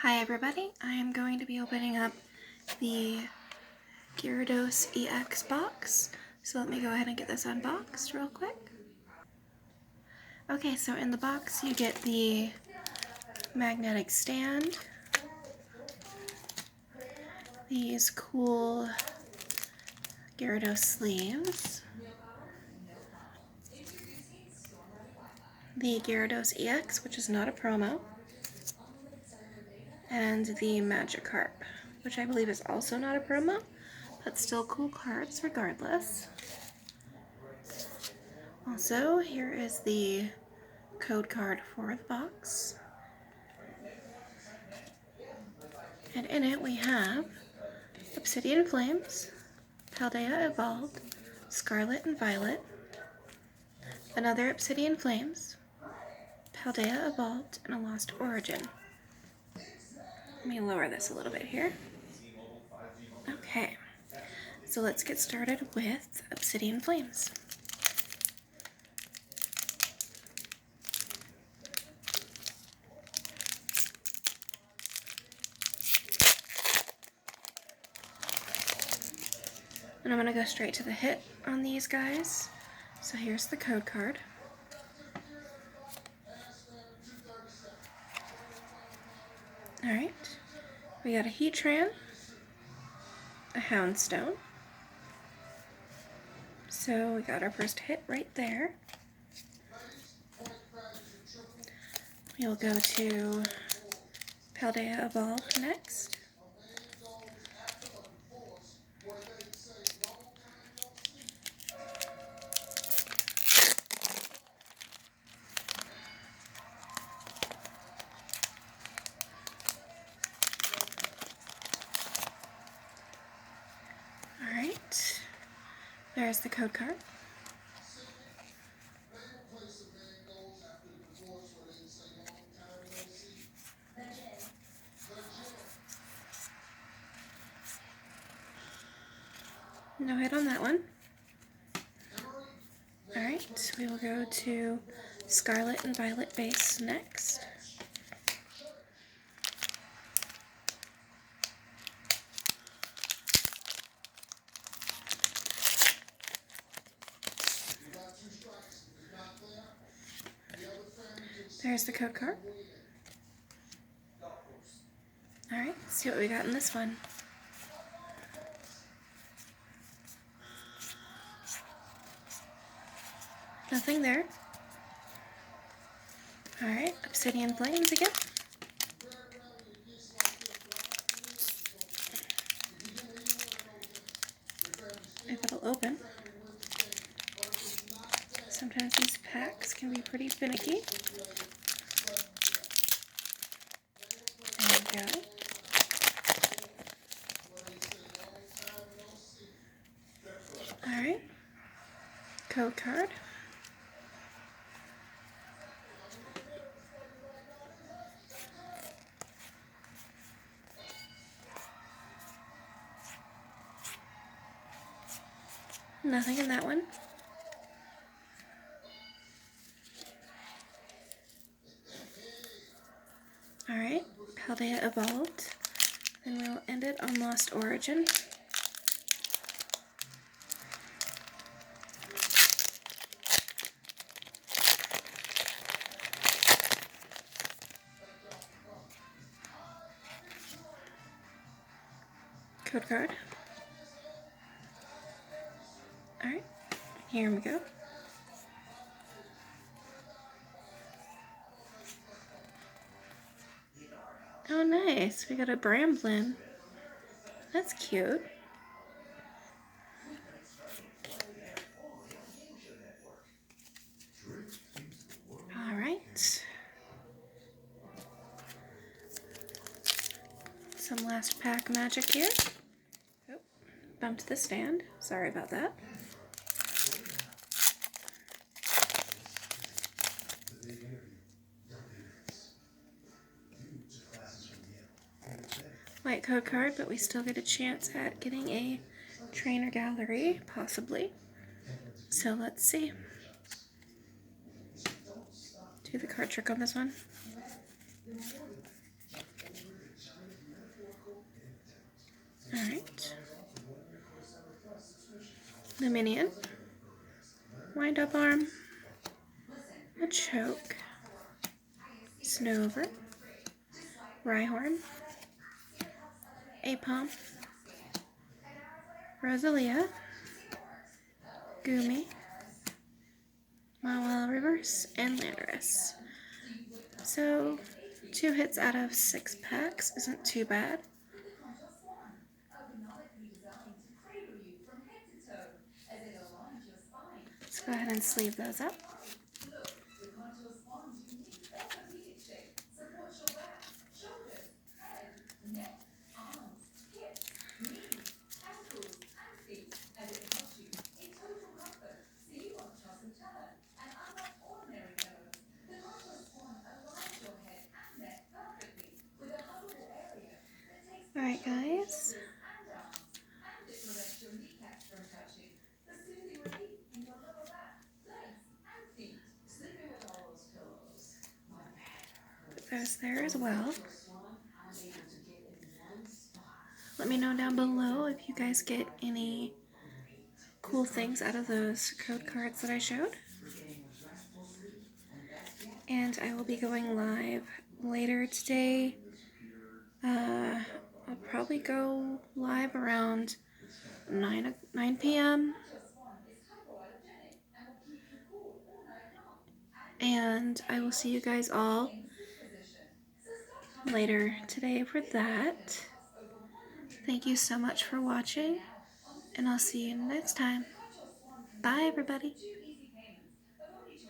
Hi everybody, I am going to be opening up the Gyaradose EX box, so let me go ahead and get this unboxed real quick. Okay, so in the box you get the magnetic stand, these cool Gyaradose sleeves, the Gyaradose EX, which is not a promo, and the Magikarp, which I believe is also not a promo, but still cool cards regardless. Also, here is the code card for the box. And in it we have Obsidian Flames, Paldea Evolved, Scarlet and Violet, another Obsidian Flames, Paldea Evolved, and a Lost Origin. Let me lower this a little bit here. Okay, so let's get started with Obsidian Flames. And I'm going to go straight to the hit on these guys. So here's the code card. Alright, we got a Heatran, a Houndstone. So we got our first hit right there. We'll go to Paldea Evolved next. Alright, there's the code card. No hit on that one. Alright, we will go to Scarlet and Violet base next. There's the code card. Alright, let's see what we got in this one. Nothing there. Alright, Obsidian Flames again. If it'll open. Sometimes these packs can be pretty finicky. There we go. Alright, code card. Nothing in that one. Alright, Paldea Evolved. Then we'll end it on Lost Origin. Code card. Alright, here we go. Oh nice, we got a Bramblin. That's cute. Alright. Some last pack magic here. Oh, bumped the stand. Sorry about that. White code card, but we still get a chance at getting a trainer gallery, possibly. So let's see. Do the card trick on this one. Alright. The minion. Wind up arm. A choke. Snover. Rhyhorn. Apom. Rosalia. Goomy. Mawile Reverse, and Landorus. So, 2 hits out of 6 packs isn't too bad. Let's go ahead and sleeve those up. Alright guys, put those there as well. Let me know down below if you guys get any cool things out of those code cards that I showed. And I will be going live later today. I'll probably go live around 9 p.m. And I will see you guys all later today for that. Thank you so much for watching, and I'll see you next time. Bye, everybody.